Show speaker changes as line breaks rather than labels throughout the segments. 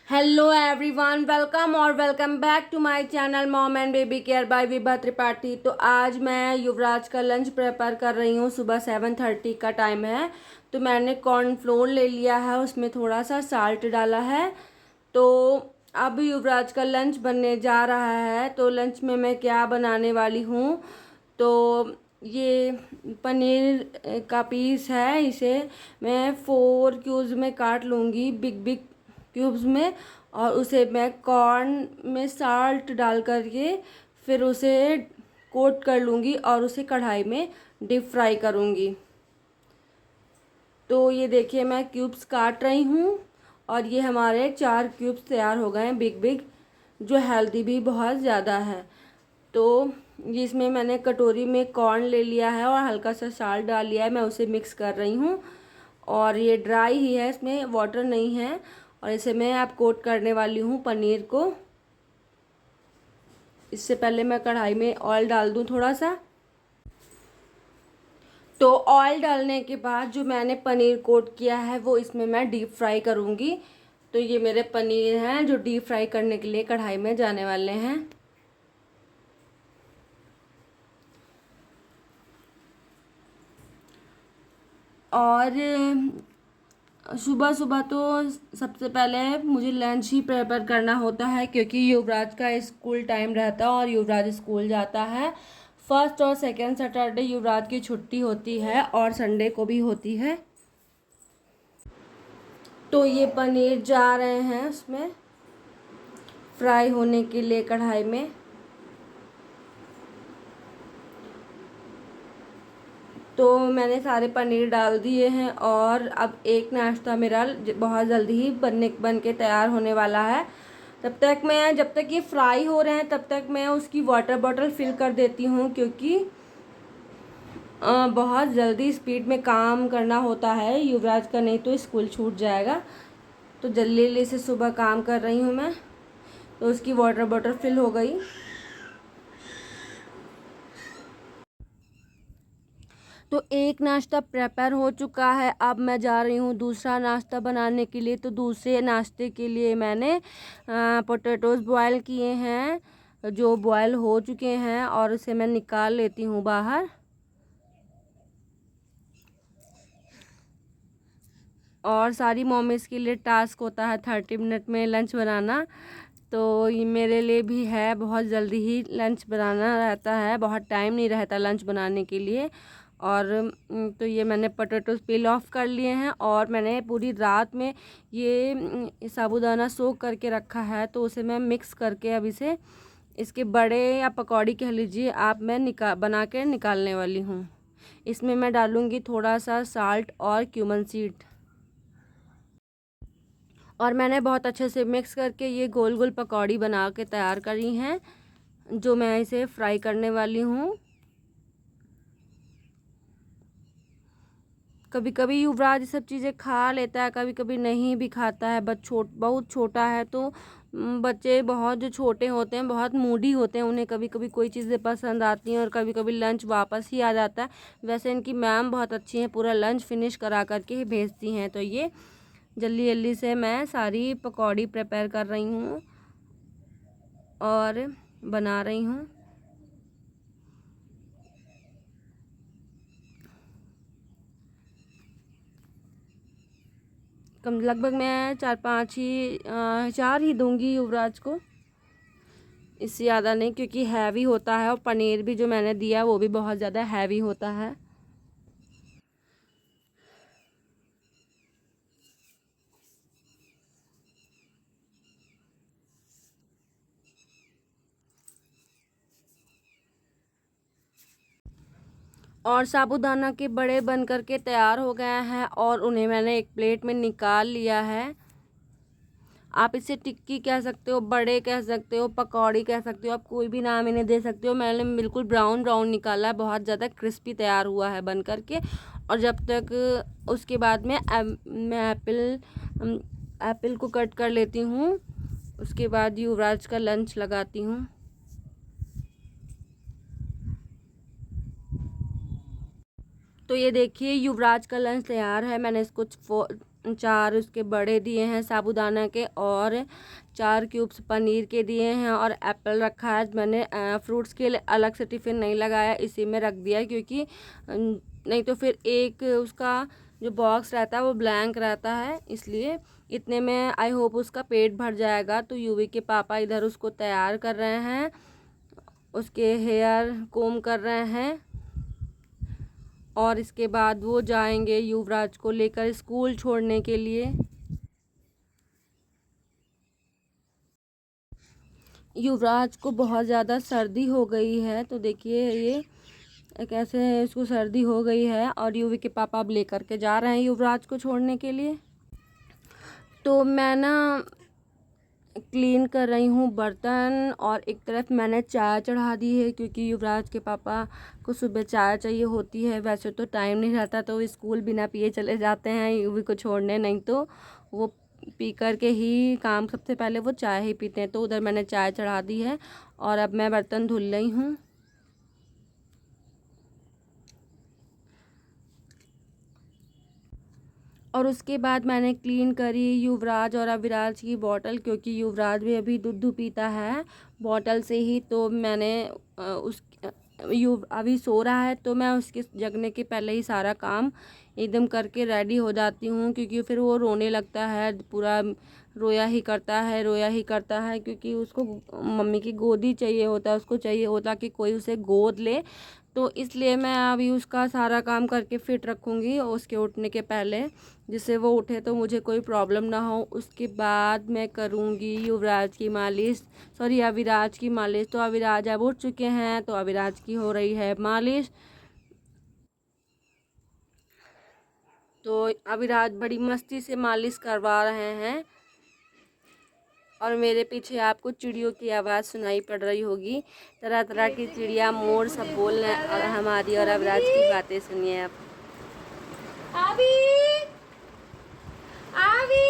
Hello everyone, welcome और welcome back to my channel mom and baby care by Vibha Tripathi. तो आज मैं युवराज का लंच प्रिपेयर कर रही हूँ। सुबह 7:30 का टाइम है। तो मैंने कॉर्नफ्लोर ले लिया है, उसमें थोड़ा सा साल्ट डाला है। तो अब युवराज का लंच बनने जा रहा है। तो लंच में मैं क्या बनाने वाली हूँ, तो ये पनीर का पीस है, इसे मैं 4 क्यूब्स में काट लूँगी, बिग बिग क्यूब्स में। और उसे मैं कॉर्न में साल्ट डाल करके फिर उसे कोट कर लूँगी और उसे कढ़ाई में डीप फ्राई करूँगी। तो ये देखिए, मैं क्यूब्स काट रही हूँ और ये हमारे 4 क्यूब्स तैयार हो गए हैं, बिग बिग, जो हेल्दी भी बहुत ज़्यादा है। तो इसमें मैंने कटोरी में कॉर्न ले लिया है और हल्का सा साल्ट डाल लिया है, मैं उसे मिक्स कर रही हूँ। और ये ड्राई ही है, इसमें वाटर नहीं है। और इसे मैं अब कोट करने वाली हूँ पनीर को। इससे पहले मैं कढ़ाई में ऑयल डाल दूँ थोड़ा सा। तो ऑयल डालने के बाद जो मैंने पनीर कोट किया है वो इसमें मैं डीप फ्राई करूँगी। तो ये मेरे पनीर हैं जो डीप फ्राई करने के लिए कढ़ाई में जाने वाले हैं। और सुबह सुबह तो सबसे पहले मुझे लंच ही प्रिपेयर करना होता है, क्योंकि युवराज का स्कूल टाइम रहता है और युवराज स्कूल जाता है। फर्स्ट और सेकंड सैटरडे युवराज की छुट्टी होती है और संडे को भी होती है। तो ये पनीर जा रहे हैं उसमें फ्राई होने के लिए कढ़ाई में। तो मैंने सारे पनीर डाल दिए हैं और अब एक नाश्ता मेरा बहुत जल्दी ही बन के तैयार होने वाला है। जब तक ये फ्राई हो रहे हैं तब तक मैं उसकी वाटर बॉटल फिल कर देती हूँ, क्योंकि बहुत जल्दी स्पीड में काम करना होता है युवराज का, नहीं तो स्कूल छूट जाएगा। तो जल्दी जल्दी से सुबह काम कर रही हूँ मैं। तो उसकी वाटर बॉटल फिल हो गई। तो एक नाश्ता प्रिपेयर हो चुका है, अब मैं जा रही हूँ दूसरा नाश्ता बनाने के लिए। तो दूसरे नाश्ते के लिए मैंने पोटैटोज़ बॉयल किए हैं, जो बॉयल हो चुके हैं, और उसे मैं निकाल लेती हूँ बाहर। और सारी मॉमीज़ के लिए टास्क होता है 30 मिनट में लंच बनाना। तो ये मेरे लिए भी है, बहुत जल्दी ही लंच बनाना रहता है, बहुत टाइम नहीं रहता लंच बनाने के लिए। और तो ये मैंने पोटैटोज़ पील ऑफ कर लिए हैं और मैंने पूरी रात में ये साबूदाना सोख करके रखा है। तो उसे मैं मिक्स करके अब इसे इसके बड़े या पकौड़ी कह लीजिए आप, मैं बना के निकालने वाली हूँ। इसमें मैं डालूँगी थोड़ा सा साल्ट और क्यूमन सीड। और मैंने बहुत अच्छे से मिक्स करके ये गोल गोल पकौड़ी बना के तैयार करी हैं, जो मैं इसे फ्राई करने वाली हूँ। कभी कभी युवराज ये सब चीज़ें खा लेता है, कभी कभी नहीं भी खाता है। बहुत छोटा है, तो बच्चे बहुत जो छोटे होते हैं बहुत मूडी होते हैं, उन्हें कभी कभी कोई चीज़ें पसंद आती हैं और कभी कभी लंच वापस ही आ जाता है। वैसे इनकी मैम बहुत अच्छी हैं, पूरा लंच फिनिश करा करके ही भेजती हैं। तो ये जल्दी जल्दी से मैं सारी पकौड़ी प्रिपेयर कर रही हूँ और बना रही हूँ। कम लगभग मैं 4 ही दूंगी युवराज को, इससे ज़्यादा नहीं, क्योंकि हैवी होता है और पनीर भी जो मैंने दिया वो भी बहुत ज़्यादा हैवी होता है। और साबूदाना के बड़े बन करके तैयार हो गए हैं और उन्हें मैंने एक प्लेट में निकाल लिया है। आप इसे टिक्की कह सकते हो, बड़े कह सकते हो, पकौड़ी कह सकते हो, आप कोई भी नाम इन्हें दे सकते हो। मैंने बिल्कुल ब्राउन ब्राउन निकाला है, बहुत ज़्यादा क्रिस्पी तैयार हुआ है बन करके। और जब तक उसके बाद में मैं एप्पल को कट कर लेती हूँ। उसके बाद युवराज का लंच लगाती हूँ। तो ये देखिए युवराज का लंच तैयार है। मैंने इसको 4 उसके बड़े दिए हैं साबूदाना के, और 4 क्यूब्स पनीर के दिए हैं, और एप्पल रखा है। मैंने फ्रूट्स के लिए अलग से टिफ़िन नहीं लगाया, इसी में रख दिया है, क्योंकि नहीं तो फिर एक उसका जो बॉक्स रहता है वो ब्लैंक रहता है, इसलिए इतने में आई होप उसका पेट भर जाएगा। तो यूवी के पापा इधर उसको तैयार कर रहे हैं, उसके हेयर कोम कर रहे हैं, और इसके बाद वो जाएंगे युवराज को लेकर स्कूल छोड़ने के लिए। युवराज को बहुत ज़्यादा सर्दी हो गई है, तो देखिए ये कैसे इसको सर्दी हो गई है, और यूवी के पापा अब लेकर के जा रहे हैं युवराज को छोड़ने के लिए। तो मैं ना क्लीन कर रही हूँ बर्तन, और एक तरफ मैंने चाय चढ़ा दी है, क्योंकि युवराज के पापा को सुबह चाय चाहिए होती है। वैसे तो टाइम नहीं रहता, तो वो स्कूल बिना पिए चले जाते हैं यूवी को छोड़ने, नहीं तो वो पी कर के ही काम, सबसे पहले वो चाय ही पीते हैं। तो उधर मैंने चाय चढ़ा दी है, और अब मैं बर्तन धुल रही हूँ। और उसके बाद मैंने क्लीन करी युवराज और अविराज की बॉटल, क्योंकि युवराज भी अभी दूध पीता है बॉटल से ही। तो मैंने अभी सो रहा है, तो मैं उसके जगने के पहले ही सारा काम एकदम करके रेडी हो जाती हूँ, क्योंकि फिर वो रोने लगता है, पूरा रोया ही करता है, क्योंकि उसको मम्मी की गोद ही चाहिए होता है, उसको चाहिए होता कि कोई उसे गोद ले। तो इसलिए मैं अभी उसका सारा काम करके फिट रखूँगी उसके उठने के पहले, जिससे वो उठे तो मुझे कोई प्रॉब्लम ना हो। उसके बाद मैं करूँगी युवराज की मालिश, सॉरी अविराज की मालिश। तो अविराज अब उठ चुके हैं, तो अविराज की हो रही है मालिश। तो अविराज बड़ी मस्ती से मालिश करवा रहे हैं, और मेरे पीछे आपको चिड़ियों की आवाज़ सुनाई पड़ रही होगी, तरह तरह की चिड़िया मोर सब बोल रहे हैं, और हमारी और अविराज की बातें सुनिए आप। आवी आवी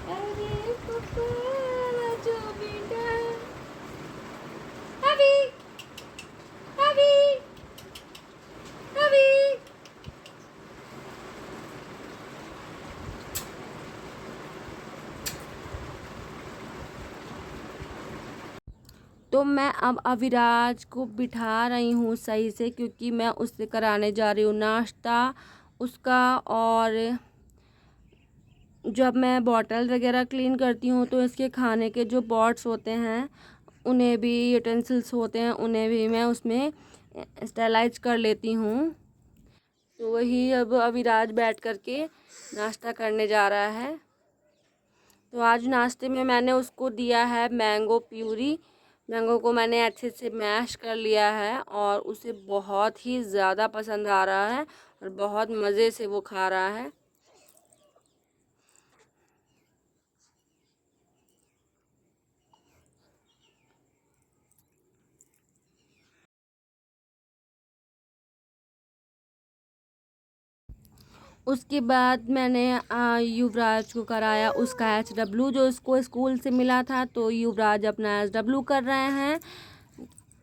अरे पापा जो बेटा आवी आवी आवी। तो मैं अब अविराज को बिठा रही हूँ सही से, क्योंकि मैं उससे कराने जा रही हूँ नाश्ता उसका। और जब मैं बॉटल वगैरह क्लीन करती हूँ, तो इसके खाने के जो पॉट्स होते हैं, उन्हें भी, यूटेंसिल्स होते हैं, उन्हें भी मैं उसमें स्टेलाइज कर लेती हूँ। तो वही अब अविराज बैठ करके नाश्ता करने जा रहा है। तो आज नाश्ते में मैंने उसको दिया है मैंगो प्यूरी। मैंगो को मैंने अच्छे से मैश कर लिया है, और उसे बहुत ही ज़्यादा पसंद आ रहा है, और बहुत मज़े से वो खा रहा है। उसके बाद मैंने युवराज को कराया उसका HW, जो उसको स्कूल से मिला था। तो युवराज अपना HW कर रहे हैं।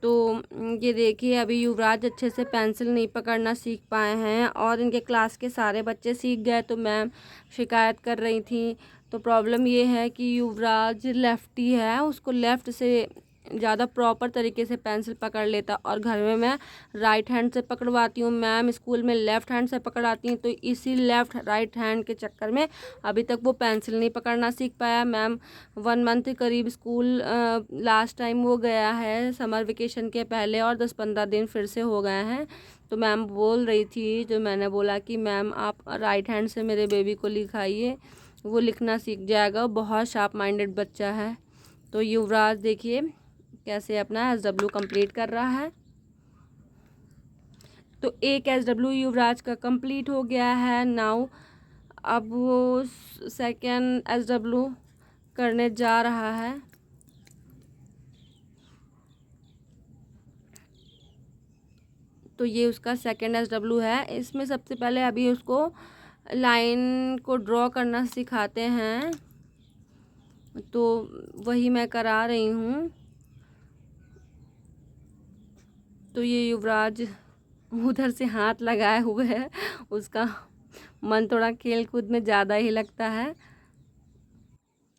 तो ये देखिए, अभी युवराज अच्छे से पेंसिल नहीं पकड़ना सीख पाए हैं, और इनके क्लास के सारे बच्चे सीख गए। तो मैम शिकायत कर रही थी। तो प्रॉब्लम ये है कि युवराज लेफ्टी है, उसको लेफ़्ट से ज़्यादा प्रॉपर तरीके से पेंसिल पकड़ लेता, और घर में मैं राइट हैंड से पकड़वाती हूँ, मैम स्कूल में लेफ़्ट हैंड से पकड़ाती हैं। तो इसी लेफ़्ट राइट हैंड के चक्कर में अभी तक वो पेंसिल नहीं पकड़ना सीख पाया। मैम 1 मंथ के करीब स्कूल लास्ट टाइम वो गया है समर वेकेशन के पहले, और 10-15 दिन फिर से हो गए हैं। तो मैम बोल रही थी, तो मैंने बोला कि मैम आप राइट हैंड से मेरे बेबी को लिखाइए, वो लिखना सीख जाएगा, बहुत शार्प माइंडेड बच्चा है। तो युवराज देखिए कैसे अपना HW कंप्लीट कर रहा है। तो एक HW युवराज का कंप्लीट हो गया है नाउ। अब वो सेकेंड HW करने जा रहा है। तो ये उसका सेकेंड HW है। इसमें सबसे पहले अभी उसको लाइन को ड्रॉ करना सिखाते हैं, तो वही मैं करा रही हूँ। तो ये युवराज उधर से हाथ लगाए हुए है, उसका मन थोड़ा खेल कूद में ज़्यादा ही लगता है।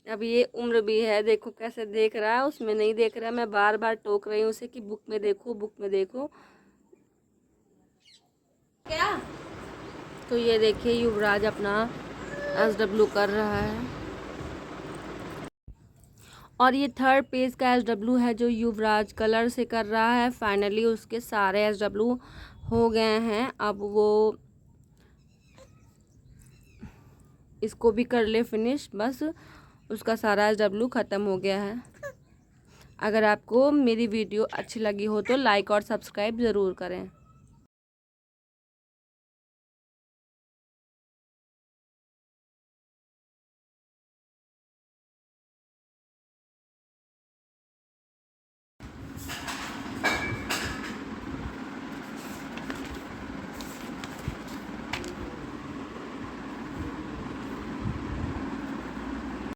अब ये उम्र भी है, देखो कैसे देख रहा है, उसमें नहीं देख रहा है। मैं बार बार टोक रही हूँ उसे कि बुक में देखो, बुक में देखो। क्या? तो ये देखिए युवराज अपना SW कर रहा है, और ये थर्ड पेज का SW है जो युवराज कलर से कर रहा है। फाइनली उसके सारे SW हो गए हैं। अब वो इसको भी कर ले फिनिश, बस उसका सारा SW ख़त्म हो गया है। अगर आपको मेरी वीडियो अच्छी लगी हो तो लाइक और सब्सक्राइब ज़रूर करें।